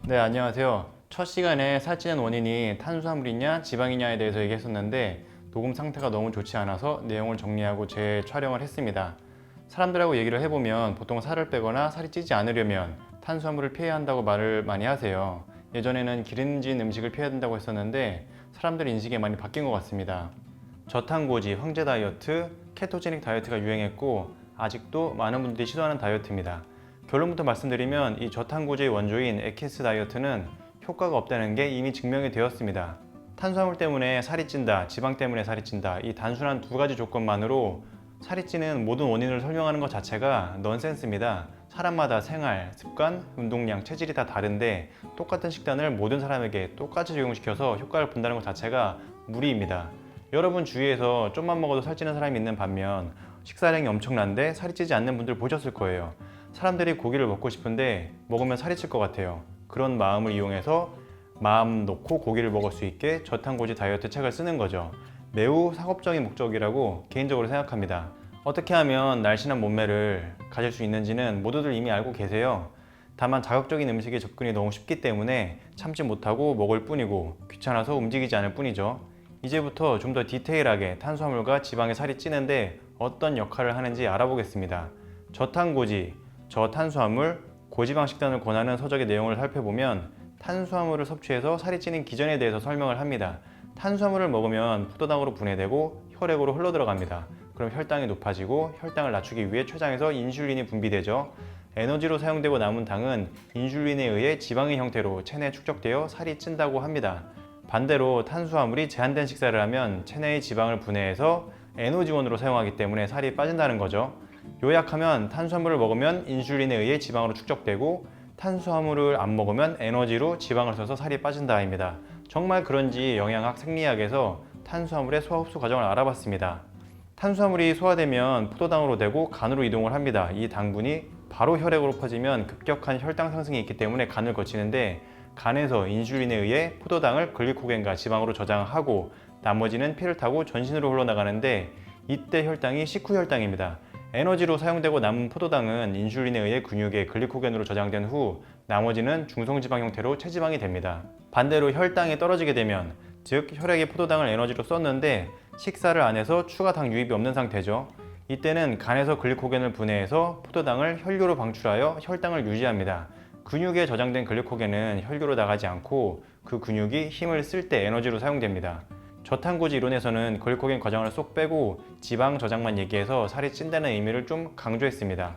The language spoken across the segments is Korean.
네, 안녕하세요. 첫 시간에 살찌는 원인이 탄수화물이냐 지방이냐에 대해서 얘기했었는데 녹음 상태가 너무 좋지 않아서 내용을 정리하고 재촬영을 했습니다. 사람들하고 얘기를 해보면 보통 살을 빼거나 살이 찌지 않으려면 탄수화물을 피해야 한다고 말을 많이 하세요. 예전에는 기름진 음식을 피해야 된다고 했었는데 사람들 인식이 많이 바뀐 것 같습니다. 저탄고지, 황제 다이어트, 케토제닉 다이어트가 유행했고 아직도 많은 분들이 시도하는 다이어트입니다. 결론부터 말씀드리면 이 저탄고지의 원조인 에키스 다이어트는 효과가 없다는 게 이미 증명이 되었습니다. 탄수화물 때문에 살이 찐다, 지방 때문에 살이 찐다, 이 단순한 두 가지 조건만으로 살이 찌는 모든 원인을 설명하는 것 자체가 넌센스입니다. 사람마다 생활, 습관, 운동량, 체질이 다 다른데 똑같은 식단을 모든 사람에게 똑같이 적용시켜서 효과를 본다는 것 자체가 무리입니다. 여러분 주위에서 좀만 먹어도 살찌는 사람이 있는 반면 식사량이 엄청난데 살이 찌지 않는 분들 보셨을 거예요. 사람들이 고기를 먹고 싶은데 먹으면 살이 찔 것 같아요. 그런 마음을 이용해서 마음 놓고 고기를 먹을 수 있게 저탄고지 다이어트 책을 쓰는 거죠. 매우 상업적인 목적이라고 개인적으로 생각합니다. 어떻게 하면 날씬한 몸매를 가질 수 있는지는 모두들 이미 알고 계세요. 다만 자극적인 음식에 접근이 너무 쉽기 때문에 참지 못하고 먹을 뿐이고 귀찮아서 움직이지 않을 뿐이죠. 이제부터 좀 더 디테일하게 탄수화물과 지방에 살이 찌는데 어떤 역할을 하는지 알아보겠습니다. 저탄고지, 저탄수화물, 고지방 식단을 권하는 서적의 내용을 살펴보면 탄수화물을 섭취해서 살이 찌는 기전에 대해서 설명을 합니다. 탄수화물을 먹으면 포도당으로 분해되고 혈액으로 흘러들어갑니다. 그럼 혈당이 높아지고 혈당을 낮추기 위해 췌장에서 인슐린이 분비되죠. 에너지로 사용되고 남은 당은 인슐린에 의해 지방의 형태로 체내에 축적되어 살이 찐다고 합니다. 반대로 탄수화물이 제한된 식사를 하면 체내의 지방을 분해해서 에너지원으로 사용하기 때문에 살이 빠진다는 거죠. 요약하면 탄수화물을 먹으면 인슐린에 의해 지방으로 축적되고 탄수화물을 안 먹으면 에너지로 지방을 써서 살이 빠진다입니다. 정말 그런지 영양학, 생리학에서 탄수화물의 소화 흡수 과정을 알아봤습니다. 탄수화물이 소화되면 포도당으로 되고 간으로 이동을 합니다. 이 당분이 바로 혈액으로 퍼지면 급격한 혈당 상승이 있기 때문에 간을 거치는데 간에서 인슐린에 의해 포도당을 글리코겐과 지방으로 저장하고 나머지는 피를 타고 전신으로 흘러나가는데 이때 혈당이 식후혈당입니다. 에너지로 사용되고 남은 포도당은 인슐린에 의해 근육에 글리코겐으로 저장된 후 나머지는 중성지방 형태로 체지방이 됩니다. 반대로 혈당이 떨어지게 되면 즉 혈액에 포도당을 에너지로 썼는데 식사를 안 해서 추가 당 유입이 없는 상태죠. 이때는 간에서 글리코겐을 분해해서 포도당을 혈류로 방출하여 혈당을 유지합니다. 근육에 저장된 글리코겐은 혈류로 나가지 않고 그 근육이 힘을 쓸 때 에너지로 사용됩니다. 저탄고지 이론에서는 글리코겐 과정을 쏙 빼고 지방 저장만 얘기해서 살이 찐다는 의미를 좀 강조했습니다.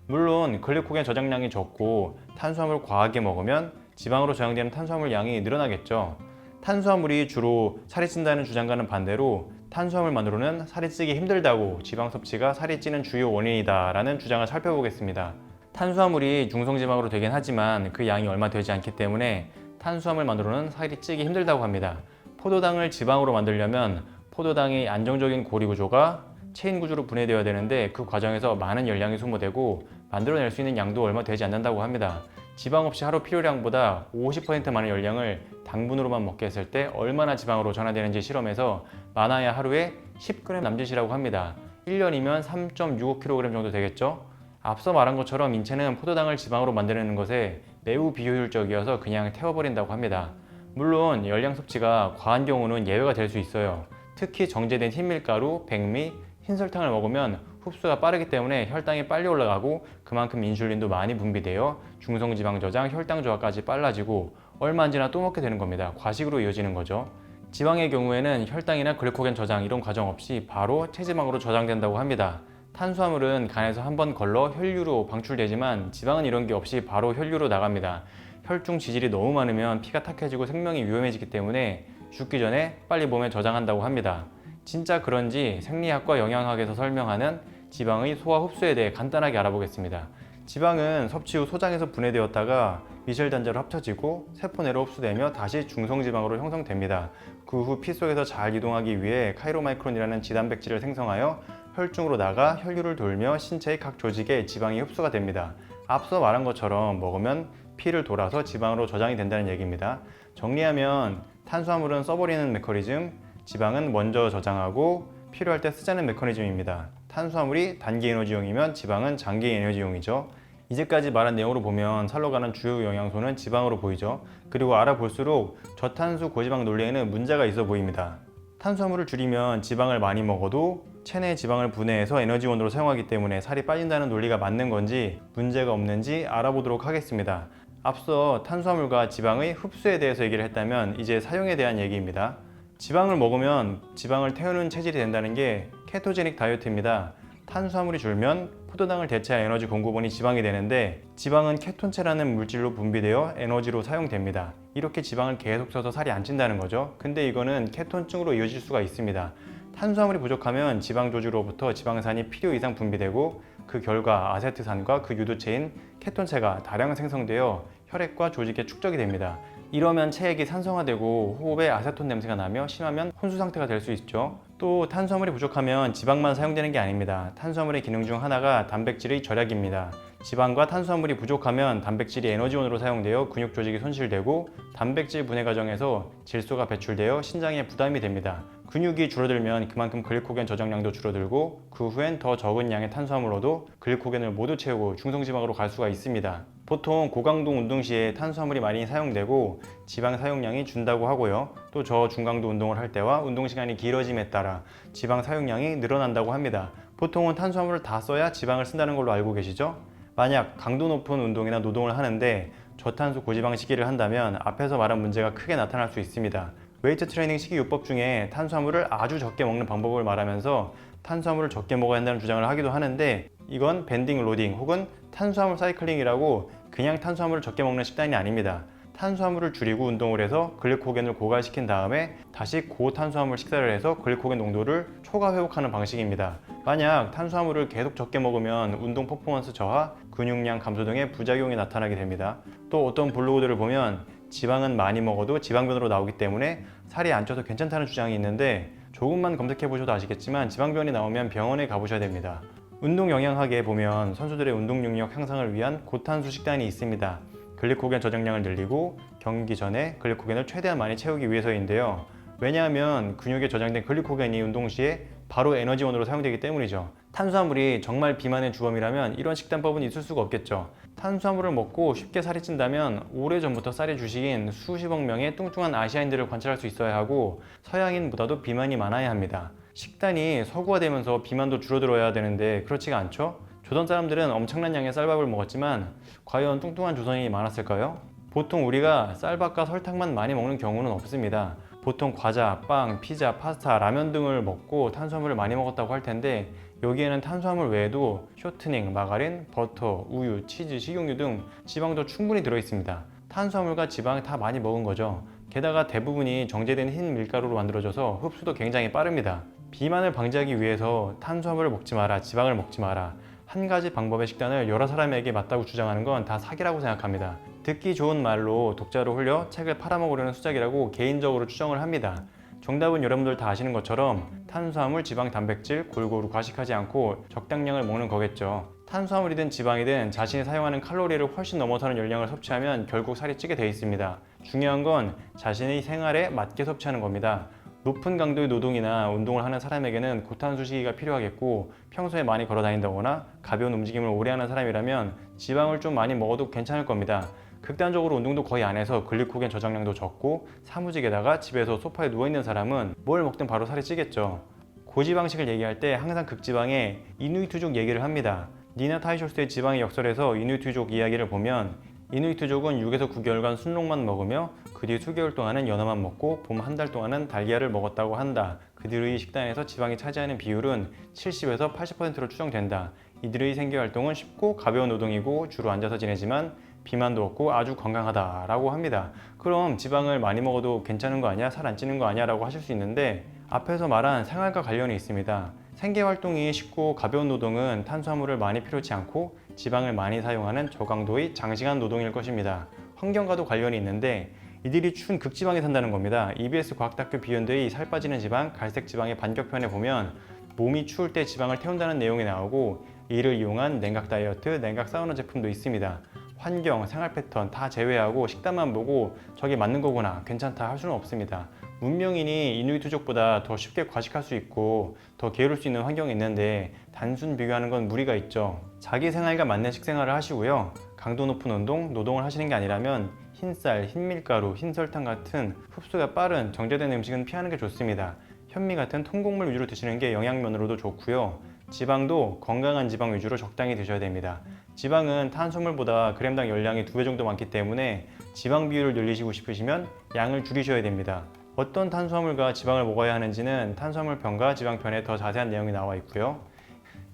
물론 글리코겐 저장량이 적고 탄수화물 과하게 먹으면 지방으로 저장되는 탄수화물 양이 늘어나겠죠. 탄수화물이 주로 살이 찐다는 주장과는 반대로 탄수화물만으로는 살이 찌기 힘들다고 지방 섭취가 살이 찌는 주요 원인이다 라는 주장을 살펴보겠습니다. 탄수화물이 중성지방으로 되긴 하지만 그 양이 얼마 되지 않기 때문에 탄수화물만으로는 살이 찌기 힘들다고 합니다. 포도당을 지방으로 만들려면 포도당의 안정적인 고리 구조가 체인 구조로 분해되어야 되는데 그 과정에서 많은 열량이 소모되고 만들어낼 수 있는 양도 얼마 되지 않는다고 합니다. 지방 없이 하루 필요량보다 50% 많은 열량을 당분으로만 먹게 했을 때 얼마나 지방으로 전환되는지 실험해서 많아야 하루에 10g 남짓이라고 합니다. 1년이면 3.65kg 정도 되겠죠? 앞서 말한 것처럼 인체는 포도당을 지방으로 만드는 것에 매우 비효율적이어서 그냥 태워버린다고 합니다. 물론 열량 섭취가 과한 경우는 예외가 될 수 있어요. 특히 정제된 흰밀가루, 백미, 흰설탕을 먹으면 흡수가 빠르기 때문에 혈당이 빨리 올라가고 그만큼 인슐린도 많이 분비되어 중성지방 저장, 혈당 저하까지 빨라지고 얼마 안 지나 또 먹게 되는 겁니다. 과식으로 이어지는 거죠. 지방의 경우에는 혈당이나 글리코겐 저장 이런 과정 없이 바로 체지방으로 저장된다고 합니다. 탄수화물은 간에서 한번 걸러 혈류로 방출되지만 지방은 이런 게 없이 바로 혈류로 나갑니다. 혈중 지질이 너무 많으면 피가 탁해지고 생명이 위험해지기 때문에 죽기 전에 빨리 몸에 저장한다고 합니다. 진짜 그런지 생리학과 영양학에서 설명하는 지방의 소화 흡수에 대해 간단하게 알아보겠습니다. 지방은 섭취 후 소장에서 분해되었다가 미셀단자로 합쳐지고 세포 내로 흡수되며 다시 중성지방으로 형성됩니다. 그 후 피 속에서 잘 이동하기 위해 카이로마이크론이라는 지단백질을 생성하여 혈중으로 나가 혈류를 돌며 신체의 각 조직에 지방이 흡수가 됩니다. 앞서 말한 것처럼 먹으면 피를 돌아서 지방으로 저장이 된다는 얘기입니다. 정리하면 탄수화물은 써버리는 메커니즘, 지방은 먼저 저장하고 필요할 때 쓰자는 메커니즘입니다. 탄수화물이 단기 에너지용이면 지방은 장기 에너지용이죠. 이제까지 말한 내용으로 보면 살로 가는 주요 영양소는 지방으로 보이죠. 그리고 알아볼수록 저탄수 고지방 논리에는 문제가 있어 보입니다. 탄수화물을 줄이면 지방을 많이 먹어도 체내 지방을 분해해서 에너지원으로 사용하기 때문에 살이 빠진다는 논리가 맞는 건지 문제가 없는지 알아보도록 하겠습니다. 앞서 탄수화물과 지방의 흡수에 대해서 얘기를 했다면 이제 사용에 대한 얘기입니다. 지방을 먹으면 지방을 태우는 체질이 된다는 게 케토제닉 다이어트입니다. 탄수화물이 줄면 포도당을 대체할 에너지 공급원이 지방이 되는데 지방은 케톤체라는 물질로 분비되어 에너지로 사용됩니다. 이렇게 지방을 계속 써서 살이 안 찐다는 거죠. 근데 이거는 케톤증으로 이어질 수가 있습니다. 탄수화물이 부족하면 지방 조직으로부터 지방산이 필요 이상 분비되고 그 결과 아세트산과 그 유도체인 케톤체가 다량 생성되어 혈액과 조직에 축적이 됩니다. 이러면 체액이 산성화되고 호흡에 아세톤 냄새가 나며 심하면 혼수 상태가 될 수 있죠. 또 탄수화물이 부족하면 지방만 사용되는 게 아닙니다. 탄수화물의 기능 중 하나가 단백질의 절약입니다. 지방과 탄수화물이 부족하면 단백질이 에너지원으로 사용되어 근육 조직이 손실되고 단백질 분해 과정에서 질소가 배출되어 신장에 부담이 됩니다. 근육이 줄어들면 그만큼 글리코겐 저장량도 줄어들고 그 후엔 더 적은 양의 탄수화물로도 글리코겐을 모두 채우고 중성지방으로 갈 수가 있습니다. 보통 고강도 운동 시에 탄수화물이 많이 사용되고 지방 사용량이 준다고 하고요. 또 저중강도 운동을 할 때와 운동 시간이 길어짐에 따라 지방 사용량이 늘어난다고 합니다. 보통은 탄수화물을 다 써야 지방을 쓴다는 걸로 알고 계시죠? 만약 강도 높은 운동이나 노동을 하는데 저탄수 고지방 식이를 한다면 앞에서 말한 문제가 크게 나타날 수 있습니다. 웨이트 트레이닝 식이요법 중에 탄수화물을 아주 적게 먹는 방법을 말하면서 탄수화물을 적게 먹어야 한다는 주장을 하기도 하는데 이건 밴딩 로딩 혹은 탄수화물 사이클링이라고 그냥 탄수화물을 적게 먹는 식단이 아닙니다. 탄수화물을 줄이고 운동을 해서 글리코겐을 고갈시킨 다음에 다시 고탄수화물 식사를 해서 글리코겐 농도를 초과 회복하는 방식입니다. 만약 탄수화물을 계속 적게 먹으면 운동 퍼포먼스 저하, 근육량 감소 등의 부작용이 나타나게 됩니다. 또 어떤 블로그들을 보면 지방은 많이 먹어도 지방변으로 나오기 때문에 살이 안 쪄도 괜찮다는 주장이 있는데 조금만 검색해 보셔도 아시겠지만 지방변이 나오면 병원에 가보셔야 됩니다. 운동 영양학에 보면 선수들의 운동 능력 향상을 위한 고탄수 식단이 있습니다. 글리코겐 저장량을 늘리고 경기 전에 글리코겐을 최대한 많이 채우기 위해서인데요. 왜냐하면 근육에 저장된 글리코겐이 운동 시에 바로 에너지원으로 사용되기 때문이죠. 탄수화물이 정말 비만의 주범이라면 이런 식단법은 있을 수가 없겠죠. 탄수화물을 먹고 쉽게 살이 찐다면 오래전부터 쌀이 주식인 수십억 명의 뚱뚱한 아시아인들을 관찰할 수 있어야 하고 서양인보다도 비만이 많아야 합니다. 식단이 서구화되면서 비만도 줄어들어야 되는데 그렇지가 않죠? 조선 사람들은 엄청난 양의 쌀밥을 먹었지만 과연 뚱뚱한 조선인이 많았을까요? 보통 우리가 쌀밥과 설탕만 많이 먹는 경우는 없습니다. 보통 과자, 빵, 피자, 파스타, 라면 등을 먹고 탄수화물을 많이 먹었다고 할 텐데 여기에는 탄수화물 외에도 쇼트닝, 마가린, 버터, 우유, 치즈, 식용유 등 지방도 충분히 들어있습니다. 탄수화물과 지방 다 많이 먹은 거죠. 게다가 대부분이 정제된 흰 밀가루로 만들어져서 흡수도 굉장히 빠릅니다. 비만을 방지하기 위해서 탄수화물을 먹지 마라, 지방을 먹지 마라. 한 가지 방법의 식단을 여러 사람에게 맞다고 주장하는 건 다 사기라고 생각합니다. 듣기 좋은 말로 독자로 흘려 책을 팔아먹으려는 수작이라고 개인적으로 추정을 합니다. 정답은 여러분들 다 아시는 것처럼 탄수화물, 지방, 단백질 골고루 과식하지 않고 적당량을 먹는 거겠죠. 탄수화물이든 지방이든 자신이 사용하는 칼로리를 훨씬 넘어서는 열량을 섭취하면 결국 살이 찌게 돼 있습니다. 중요한 건 자신의 생활에 맞게 섭취하는 겁니다. 높은 강도의 노동이나 운동을 하는 사람에게는 고탄수 식이가 필요하겠고 평소에 많이 걸어 다닌다거나 가벼운 움직임을 오래 하는 사람이라면 지방을 좀 많이 먹어도 괜찮을 겁니다. 극단적으로 운동도 거의 안 해서 글리코겐 저장량도 적고 사무직에다가 집에서 소파에 누워있는 사람은 뭘 먹든 바로 살이 찌겠죠. 고지방식을 얘기할 때 항상 극지방에 이누이트족 얘기를 합니다. 니나 타이쇼스의 지방의 역설에서 이누이트족 이야기를 보면 이누이트족은 6에서 9개월간 순록만 먹으며 그 뒤 수개월 동안은 연어만 먹고 봄 한 달 동안은 달걀을 먹었다고 한다. 그들의 식단에서 지방이 차지하는 비율은 70에서 80%로 추정된다. 이들의 생계활동은 쉽고 가벼운 노동이고 주로 앉아서 지내지만 비만도 없고 아주 건강하다라고 합니다. 그럼 지방을 많이 먹어도 괜찮은 거 아니야? 살 안 찌는 거 아니야? 라고 하실 수 있는데 앞에서 말한 생활과 관련이 있습니다. 생계활동이 쉽고 가벼운 노동은 탄수화물을 많이 필요치 않고 지방을 많이 사용하는 저강도의 장시간 노동일 것입니다. 환경과도 관련이 있는데 이들이 추운 극지방에 산다는 겁니다. EBS 과학다큐 비욘드의 살 빠지는 지방, 갈색 지방의 반격편에 보면 몸이 추울 때 지방을 태운다는 내용이 나오고 이를 이용한 냉각 다이어트, 냉각 사우나 제품도 있습니다. 환경, 생활 패턴 다 제외하고 식단만 보고 저게 맞는 거구나, 괜찮다 할 수는 없습니다. 문명인이 이누이트족보다 더 쉽게 과식할 수 있고 더 게으를 수 있는 환경이 있는데 단순 비교하는 건 무리가 있죠. 자기 생활과 맞는 식생활을 하시고요. 강도 높은 운동, 노동을 하시는 게 아니라면 흰쌀, 흰밀가루, 흰설탕 같은 흡수가 빠른 정제된 음식은 피하는 게 좋습니다. 현미 같은 통곡물 위주로 드시는 게 영양면으로도 좋고요. 지방도 건강한 지방 위주로 적당히 드셔야 됩니다. 지방은 탄수화물보다 그램당 열량이 2배 정도 많기 때문에 지방 비율을 늘리시고 싶으시면 양을 줄이셔야 됩니다. 어떤 탄수화물과 지방을 먹어야 하는지는 탄수화물편과 지방편에 더 자세한 내용이 나와 있고요.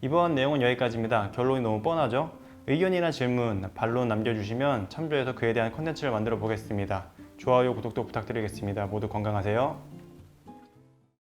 이번 내용은 여기까지입니다. 결론이 너무 뻔하죠? 의견이나 질문, 반론 남겨주시면 참조해서 그에 대한 콘텐츠를 만들어 보겠습니다. 좋아요, 구독도 부탁드리겠습니다. 모두 건강하세요.